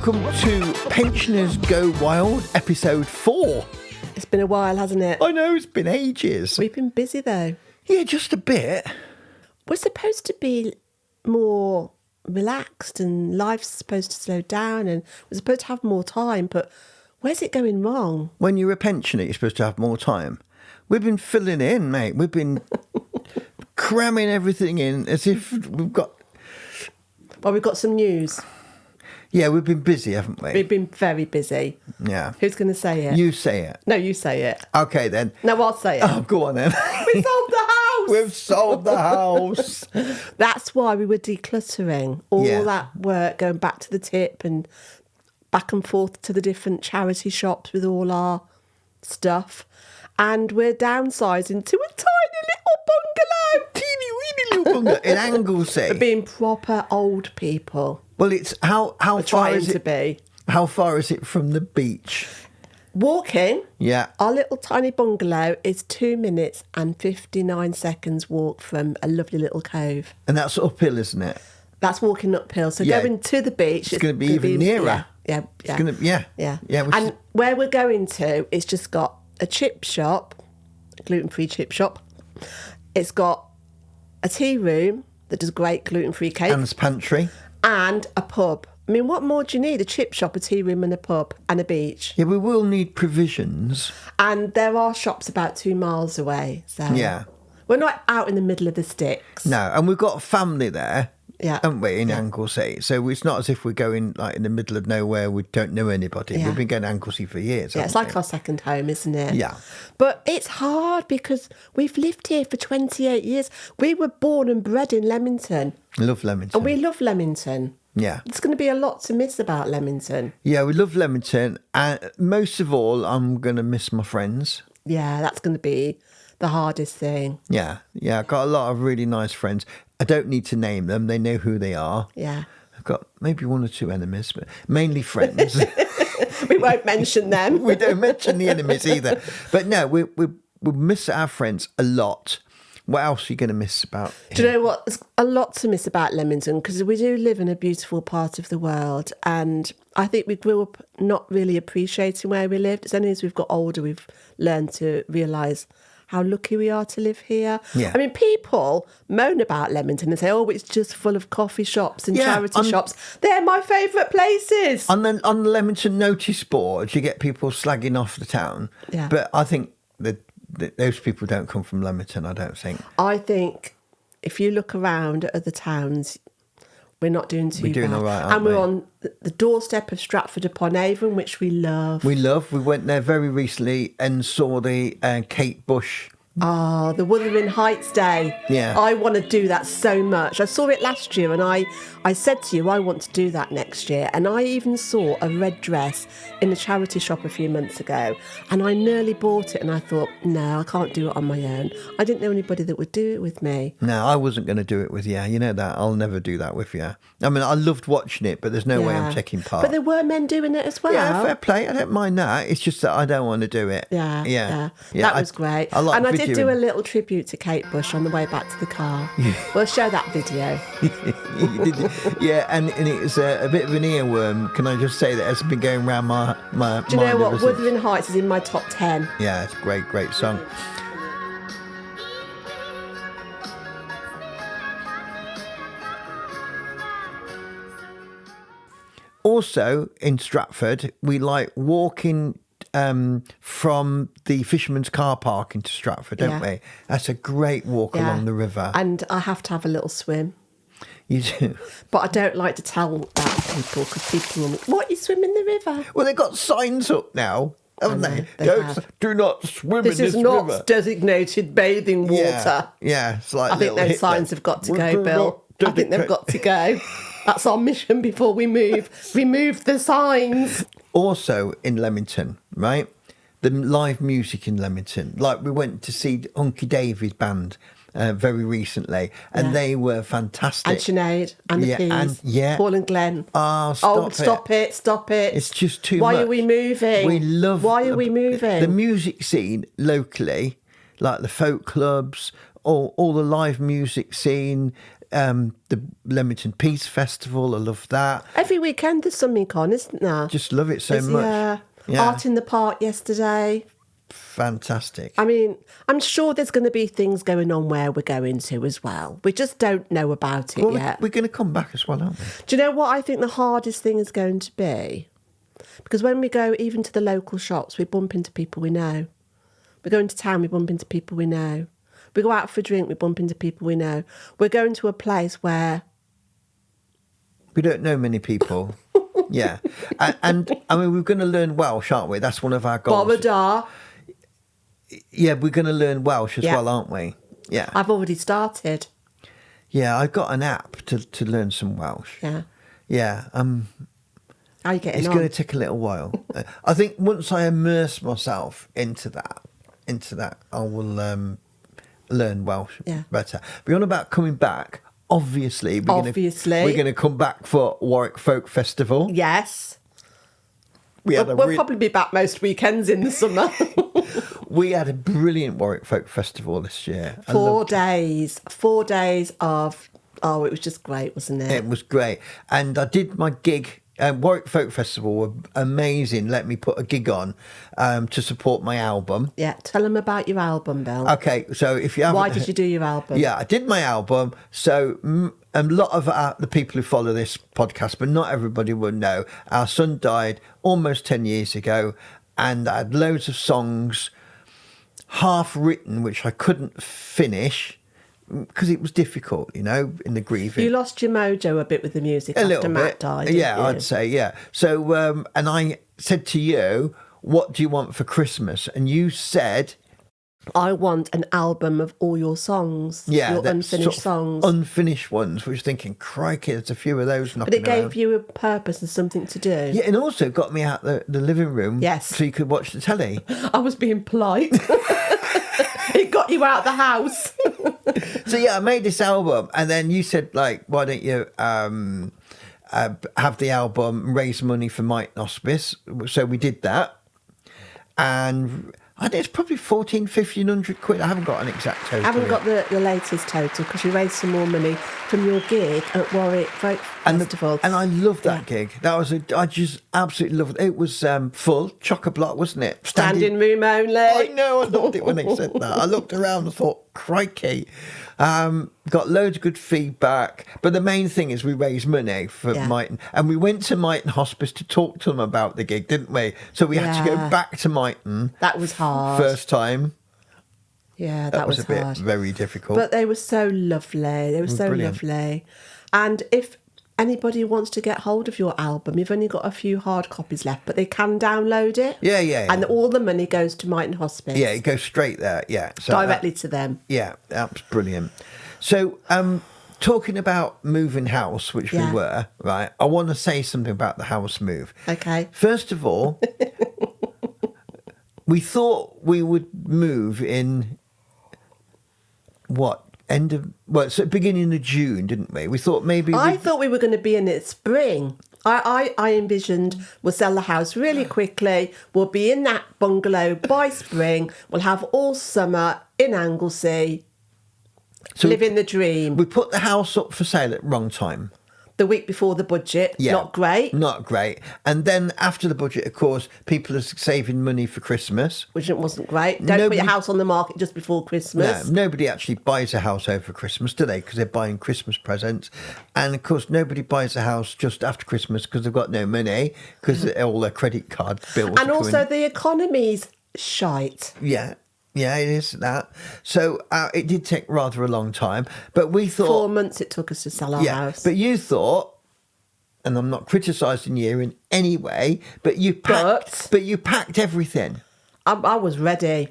welcome to Pensioners Go Wild, episode 4. It's been a while, hasn't it? I know, it's been ages. We've been busy though. Yeah, just a bit. We're supposed to be more relaxed and life's supposed to slow down and we're supposed to have more time, but where's it going wrong? When you're a pensioner, you're supposed to have more time. We've been filling in, mate. We've been cramming everything in as if we've got... Well, we've got some news. Yeah, we've been busy, haven't we? We've been very busy. Yeah. Who's going to say it? You say it. No, you say it. Okay, then. No, I'll say it. Oh, go on, then. We sold the house! We've sold the house. That's why we were decluttering. All that work, going back to the tip and back and forth to the different charity shops with all our stuff. And we're downsizing to a tiny little bungalow. Teeny weeny little bungalow in Anglesey. For being proper old people. Well, it's how far is it? To be. How far is it from the beach? Walking. Yeah. Our little tiny bungalow is 2 minutes and 59 seconds walk from a lovely little cove. And that's uphill, isn't it? That's walking uphill. So going to the beach, it's going to be even nearer. Yeah. It's going to, yeah. And where we're going to, it's just got a chip shop, a gluten-free chip shop. It's got a tea room that does great gluten-free cake. Anne's pantry. And a pub. I mean, what more do you need? A chip shop, a tea room and a pub and a beach. Yeah, we will need provisions. And there are shops about 2 miles away. So yeah. We're not out in the middle of the sticks. No, and we've got a family there. Yeah. Haven't we, in Anglesey? So it's not as if we're going like in the middle of nowhere, we don't know anybody. Yeah. We've been going to Anglesey for years. Yeah, it's like our second home, isn't it? Yeah. But it's hard because we've lived here for 28 years. We were born and bred in Leamington. Love Leamington. And we love Leamington. Yeah. There's going to be a lot to miss about Leamington. Yeah, we love Leamington. And most of all, I'm going to miss my friends. Yeah, that's going to be the hardest thing. Yeah. I've got a lot of really nice friends. I don't need to name them. They know who they are. Yeah. I've got maybe 1 or 2 enemies, but mainly friends. We won't mention them. We don't mention the enemies either. But no, we miss our friends a lot. What else are you going to miss about here? Do you know what? There's a lot to miss about Leamington because we do live in a beautiful part of the world. And I think we grew up not really appreciating where we lived. It's only as we've got older we've learned to realise how lucky we are to live here. Yeah. I mean, people moan about Leamington and say, oh, it's just full of coffee shops and charity shops. They're my favourite places. On the Leamington notice board, you get people slagging off the town. Yeah. But I think that those people don't come from Leamington, I don't think. I think if you look around at other towns, we're not doing too bad. We're doing all right, aren't and we're on the doorstep of Stratford-upon-Avon, which we love. We went there very recently and saw the Kate Bush. Oh, the Wuthering Heights Day. Yeah. I want to do that so much. I saw it last year and I said to you, I want to do that next year. And I even saw a red dress in a charity shop a few months ago. And I nearly bought it and I thought, no, I can't do it on my own. I didn't know anybody that would do it with me. No, I wasn't going to do it with you. You know that. I'll never do that with you. I mean, I loved watching it, but there's no way I'm taking part. But there were men doing it as well. Yeah, fair play. I don't mind that. It's just that I don't want to do it. Yeah. That was great. I did do a little tribute to Kate Bush on the way back to the car. We'll show that video. Yeah, and it's a bit of an earworm. Can I just say that it's been going around my Do you know mind what? ever since. Wuthering Heights is in my top 10. Yeah, it's a great song. Also, in Stratford, we like walking from the Fisherman's Car Park into Stratford, don't we? That's a great walk along the river. And I have to have a little swim. You do? But I don't like to tell that to people because people will, what, you swim in the river? Well, they've got signs up now, haven't they? Do not swim in this river. This is not designated bathing water. Yeah. It's like I think those signs have got to go, Bill. I think they've got to go. That's our mission before we move. Remove the signs. Also in Leamington, right? The live music in Leamington. Like we went to see Hunky Davy's band very recently, and they were fantastic. And Sinead and the Peas. Paul and Glenn. Stop it. It's just too much. Why are we moving? We love... Why are we moving? The music scene locally, like the folk clubs, all the live music scene, the Leamington Peace Festival. I love that. Every weekend there's something on, isn't there? Just love it so much. Yeah. Art in the Park yesterday. Fantastic. I mean, I'm sure there's going to be things going on where we're going to as well. We just don't know about it yet. We're going to come back as well, aren't we? Do you know what I think the hardest thing is going to be? Because when we go even to the local shops, we bump into people we know. We go into town, we bump into people we know. We go out for a drink, we bump into people we know. We're going to a place where... we don't know many people. Yeah. And I mean, we're going to learn Welsh, aren't we? That's one of our goals. Bobadar. Yeah, we're going to learn Welsh as well, aren't we? Yeah. I've already started. Yeah, I got an app to learn some Welsh. Yeah. Yeah. How are you getting it's on? going to take a little while. I think once I immerse myself into that, I will learn Welsh better. But on about coming back, obviously, we're going to come back for Warwick Folk Festival. Yes. We'll probably be back most weekends in the summer. We had a brilliant Warwick Folk Festival this year. 4 days. 4 days of... oh, it was just great, wasn't it? It was great. And I did my gig. Warwick Folk Festival were amazing. Let me put a gig on to support my album. Yeah, tell them about your album, Bill. Okay, so if you haven't... why did you do your album? Yeah, I did my album. So a lot of the people who follow this podcast, but not everybody would know, our son died almost 10 years ago, and I had loads of songs half written, which I couldn't finish because it was difficult, in the grieving. You lost your mojo a bit with the music after Matt died. Yeah, I'd say, yeah. So, and I said to you, what do you want for Christmas? And you said... I want an album of all your songs. Yeah. Your unfinished songs. Unfinished ones, which think, crikey, there's a few of those knocking But it around. gave you a purpose and something to do. Yeah, and also got me out the living room. Yes. So you could watch the telly. I was being polite. It got you out of the house. So yeah, I made this album, and then you said, why don't you have the album raise money for Mighton Hospice? So we did that, and I think it's probably 1,500 quid. I haven't got an exact total. I haven't got the latest total because you raised some more money from your gig at Warwick Folk Festival. And I loved that gig. I just absolutely loved it. It was full, chock-a-block, wasn't it? Standing room only. I know, I loved it when they said that. I looked around and thought, crikey. Got loads of good feedback. But the main thing is we raised money for Mighton. And we went to Mighton Hospice to talk to them about the gig, didn't we? So we had to go back to Mighton. That was hard. First time. Yeah, that was a hard. bit very difficult. But they were so lovely. They were so brilliant. lovely. And if anybody wants to get hold of your album, you've only got a few hard copies left, but they can download it. Yeah. And all the money goes to Mighton Hospice. Yeah, it goes straight there. Yeah. So directly to them. Yeah, that's brilliant. So, talking about moving house, which we were, right, I want to say something about the house move. Okay. First of all, we thought we would move in beginning of June, didn't we? We thought maybe... I thought we were going to be in it spring. I envisioned we'll sell the house really quickly. We'll be in that bungalow by spring. We'll have all summer in Anglesey, living the dream. We put the house up for sale at the wrong time. The week before the budget. Yeah, Not great. Not great. And then after the budget, of course, people are saving money for Christmas. Which wasn't great. Don't put your house on the market just before Christmas. No, nobody actually buys a house over Christmas, do they? Because they're buying Christmas presents. And, of course, nobody buys a house just after Christmas because they've got no money because all their credit card bills and also the economy's shite. Yeah. Yeah, it is that. So it did take rather a long time, but we thought 4 months it took us to sell our house. But you thought, and I'm not criticising you in any way, but you packed everything. I was ready.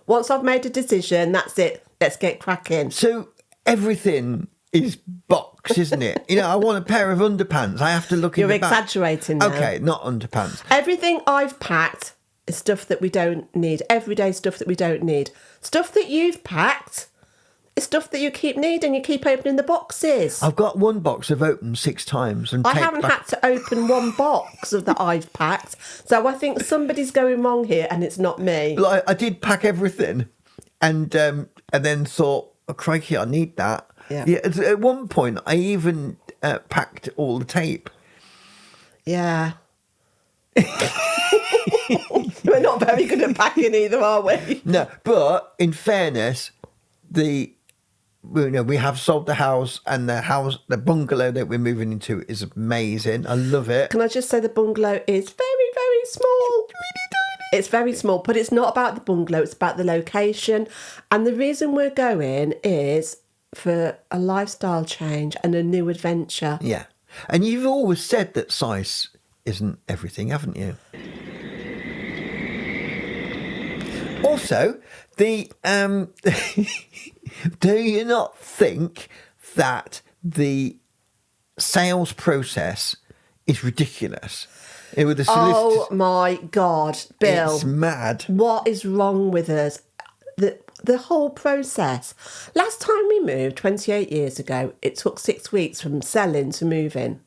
Once I've made a decision, that's it. Let's get cracking. So everything is box, isn't it? I want a pair of underpants. I have to look in the back. You're exaggerating now. Okay, not underpants. Everything I've packed is stuff that we don't need. Everyday stuff that we don't need. Stuff that you've packed is stuff that you keep needing. You keep opening the boxes. I've got one box I've opened 6 times. And I haven't had to open one box that I've packed. So I think somebody's going wrong here and it's not me. I did pack everything and then thought, oh, crikey, I need that. Yeah. At one point, I even packed all the tape. Yeah. We're not very good at packing either, are we? No, but in fairness, we have sold the house, and the bungalow that we're moving into is amazing. I love it. Can I just say the bungalow is very, very small? It's very small, but it's not about the bungalow, it's about the location. And the reason we're going is for a lifestyle change and a new adventure. Yeah. And you've always said that size isn't everything, haven't you? Also, do you not think that the sales process is ridiculous? With the Oh my God, Bill. It's mad. What is wrong with us? The whole process. Last time we moved, 28 years ago, it took 6 weeks from selling to moving.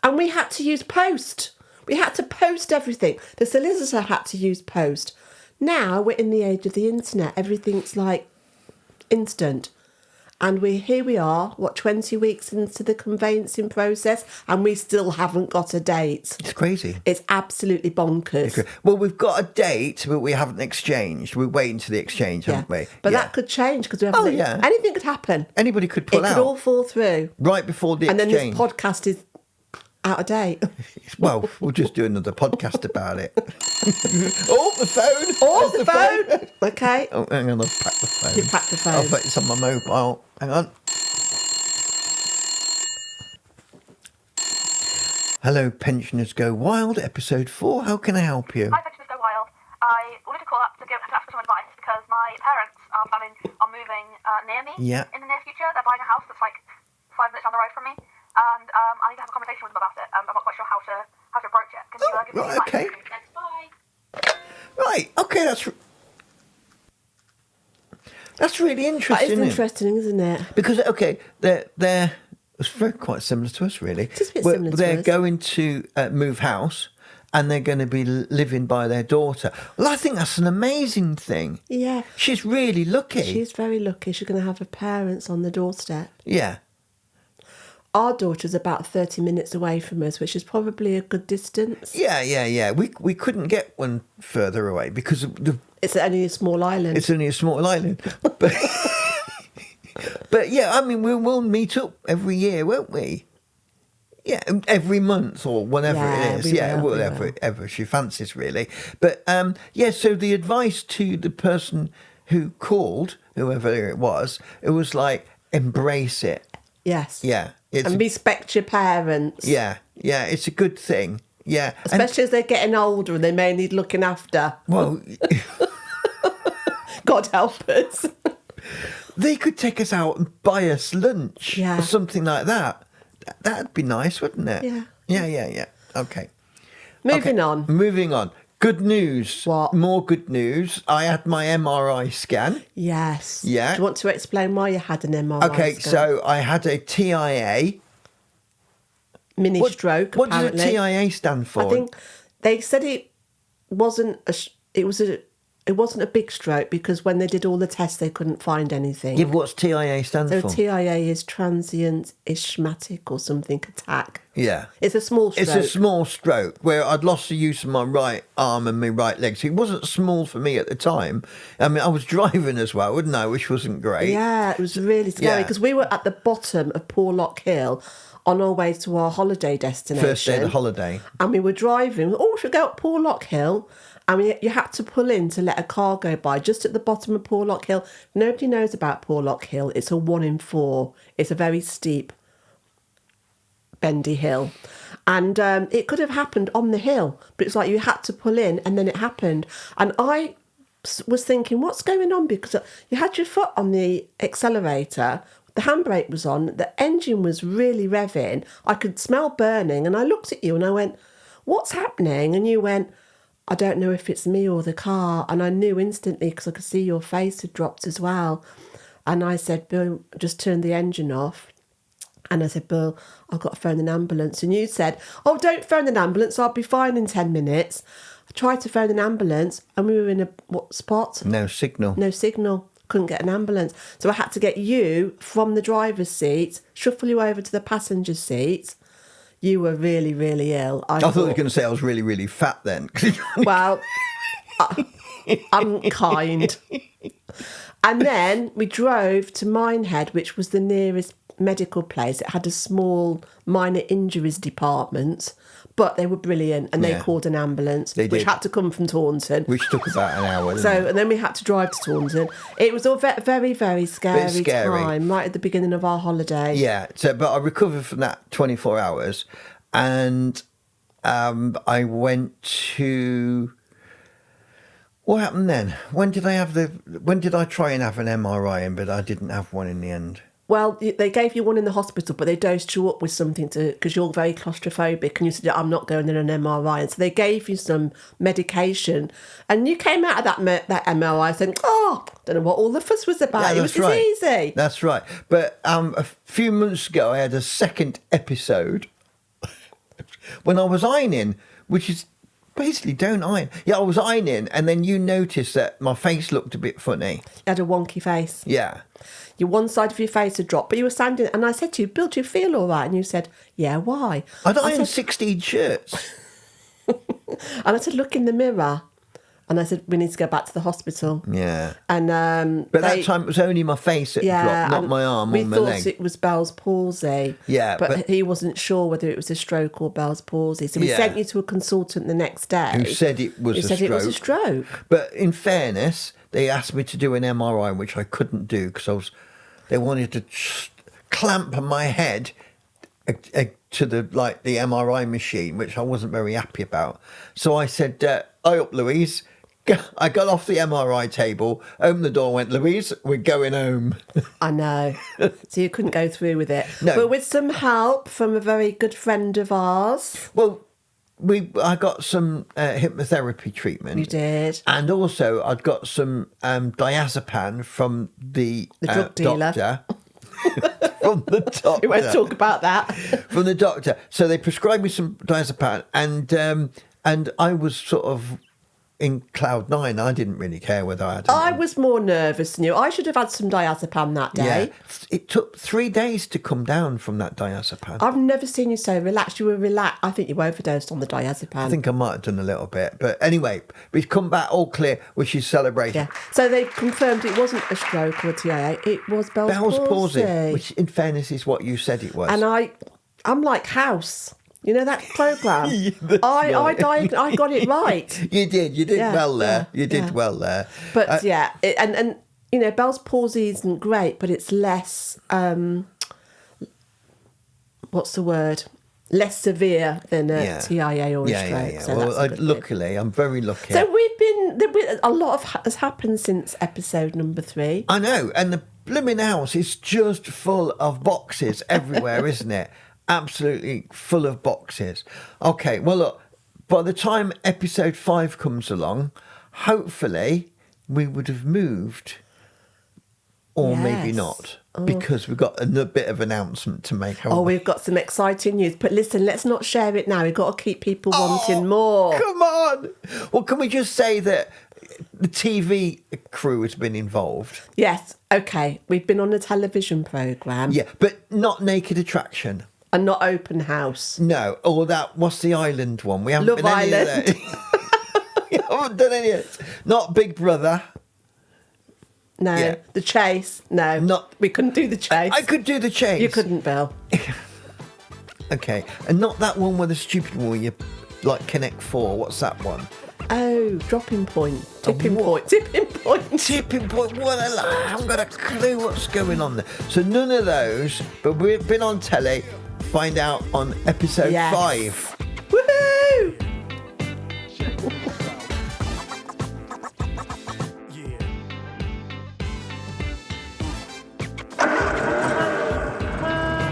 And we had to use post. We had to post everything. The solicitor had to use post. Now we're in the age of the internet. Everything's like instant. And here we are, 20 weeks into the conveyancing process, and we still haven't got a date. It's crazy. It's absolutely bonkers. Well, we've got a date, but we haven't exchanged. We're waiting to the exchange, haven't we? But that could change because we haven't. Anything could happen. Anybody could pull out. It could all fall through. Right before the exchange. And then this podcast is out of date. Well, we'll just do another podcast about it. The phone. The phone. Okay. Oh, hang on, I've packed the phone. You packed the phone. Oh, but it's on my mobile. Hang on. Hello, Pensioners Go Wild, episode 4. How can I help you? Hi, Pensioners Go Wild. I wanted to call up to ask for some advice because my parents are moving near me in the near future. They're buying a house that's like 5 minutes down the road from me. And I need to have a conversation with them about it. I'm not quite sure how to approach it. Can you give me some advice? Okay. Thanks, bye. Right, okay, that's really interesting. That is interesting, isn't it? Because, okay, they're it's very quite similar to us, really. It is a bit similar to us. They're going to move house, and they're going to be living by their daughter. Well, I think that's an amazing thing. Yeah. She's really lucky. She's very lucky. She's going to have her parents on the doorstep. Yeah. Our daughter's about 30 minutes away from us, which is probably a good distance. Yeah. We couldn't get one further away because it's only a small island. It's only a small island. But yeah, I mean, we'll meet up every year, won't we? Yeah, every month or whatever it is. Whatever she fancies, really. But so the advice to the person who called, whoever it was like, embrace it. Yes. Yeah. And respect your parents. Yeah, it's a good thing. Yeah. Especially as they're getting older and they may need looking after. Well, God help us. They could take us out and buy us lunch or something like that. That'd be nice, wouldn't it? Yeah. Yeah. Okay. Moving on. Good news. What? More good news. I had my MRI scan. Yes. Yeah. Do you want to explain why you had an MRI Okay, scan? so I had a TIA. Mini stroke, What apparently. does a TIA stand for? I think they said it wasn't a big stroke because when they did all the tests, they couldn't find anything. Yeah, but what's TIA stand So for? TIA is transient ischemic or something attack. Yeah. It's a small stroke. It's a small stroke where I'd lost the use of my right arm and my right leg. So it wasn't small for me at the time. I mean, I was driving as well, wouldn't I? Which wasn't great. Yeah, it was really scary because we were at the bottom of Porlock Hill on our way to our holiday destination. First day of the holiday. And we were driving. Oh, should we go up Porlock Hill? And you had to pull in to let a car go by just at the bottom of Porlock Hill. Nobody knows about Porlock Hill. It's a 1 in 4. It's a very steep, bendy hill. And it could have happened on the hill, but it's like you had to pull in and then it happened. And I was thinking, what's going on? Because you had your foot on the accelerator, the handbrake was on, the engine was really revving, I could smell burning, and I looked at you and I went, what's happening? And you went, I don't know if it's me or the car. And I knew instantly because I could see your face had dropped as well. And I said, Bill, just turn the engine off. And I said, Bill, I've got to phone an ambulance. And you said, oh, don't phone an ambulance. I'll be fine in 10 minutes. I tried to phone an ambulance and we were in what spot? No signal. No signal. couldn't get an ambulance. So I had to get you from the driver's seat, shuffle you over to the passenger seat. You were really, really ill. I thought you were going to say I was really, really fat then. Well, I'm kind. And then we drove to Minehead, which was the nearest medical place. It had a small minor injuries department, but they were brilliant, and they called an ambulance, which had to come from Taunton. Which took about an hour. And then we had to drive to Taunton. It was all very, very scary time, right at the beginning of our holiday. Yeah, but I recovered from that 24 hours, and I went to... What happened then? When did I try and have an MRI, but I didn't have one in the end? Well, they gave you one in the hospital, but they dosed you up with something because you're very claustrophobic, and you said, I'm not going in an MRI. And so they gave you some medication, and you came out of that MRI saying, don't know what all the fuss was about. It was just easy. That's right. But a few months ago, I had a second episode when I was ironing, which is basically don't iron. Yeah, I was ironing, and then you noticed that my face looked a bit funny. You had a wonky face. Yeah. One side of your face had dropped, but you were standing, and I said to you, Bill, do you feel all right? And you said, yeah, why? I'd ironed 16 shirts. And I said, look in the mirror. And I said, we need to go back to the hospital. Yeah. And but that time it was only my face that dropped, not my arm or my leg. We thought it was Bell's palsy. Yeah. But he wasn't sure whether it was a stroke or Bell's palsy. So we sent you to a consultant the next day. Who said it was it was a stroke. But in fairness, they asked me to do an MRI, which I couldn't do because they wanted to clamp my head to the MRI machine, which I wasn't very happy about. So I said, "Hi up, Louise." I got off the MRI table, opened the door, went, "Louise, we're going home." I know. So you couldn't go through with it. No. But with some help from a very good friend of ours. Well, I got some hypnotherapy treatment. You did. And also I'd got some diazepam from the drug dealer. Doctor. From the doctor. We won't talk about that. From the doctor. So they prescribed me some diazepam, and I was sort of in cloud nine. I didn't really care whether I had I was more nervous than you. I should have had some diazepam that day. Yeah. It took 3 days to come down from that diazepam. I've never seen you so relaxed. You were relaxed. I think you overdosed on the diazepam. I think I might have done a little bit. But anyway, we've come back all clear, which is celebration. Yeah. So they confirmed it wasn't a stroke or a TIA. It was Bell's palsy. Which in fairness is what you said it was. And I'm like House. You know that programme? I got it right. You did well there. You did well there. But and you know, Bell's palsy isn't great, but it's less, what's the word? Less severe than a TIA or a stroke. Yeah. So well, luckily, I'm very lucky. So a lot has happened since episode number 3. I know, and the blooming house is just full of boxes everywhere, isn't it? Absolutely full of boxes. Okay, well, look, by the time episode 5 comes along, hopefully we would have moved, or maybe not, because we've got a bit of announcement to make. We've got some exciting news, but listen, let's not share it now. We've got to keep people wanting more. Come on! Well, can we just say that the TV crew has been involved? Yes, okay. We've been on a television programme. Yeah, but not Naked Attraction. And not Open House. No, or what's the island one? We haven't Love been any Island. of that. We haven't done any of it. Not Big Brother. No. Yeah. The Chase. No. We couldn't do the Chase. I could do the Chase. You couldn't, Bill. Okay. And not that one with the stupid one where you Connect 4. What's that one? Oh, Dropping Point. Tipping Point. Tipping Point. Tipping Point. I haven't got a clue what's going on there. So none of those, but we've been on telly. Find out on episode 5. Woohoo!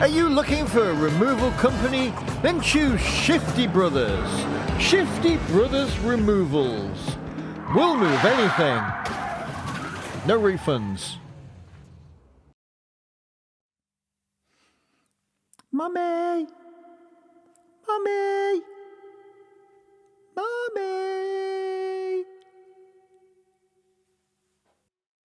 Are you looking for a removal company? Then choose Shifty Brothers. Shifty Brothers Removals. We'll move anything. No refunds. Mummy! Mummy! Mummy!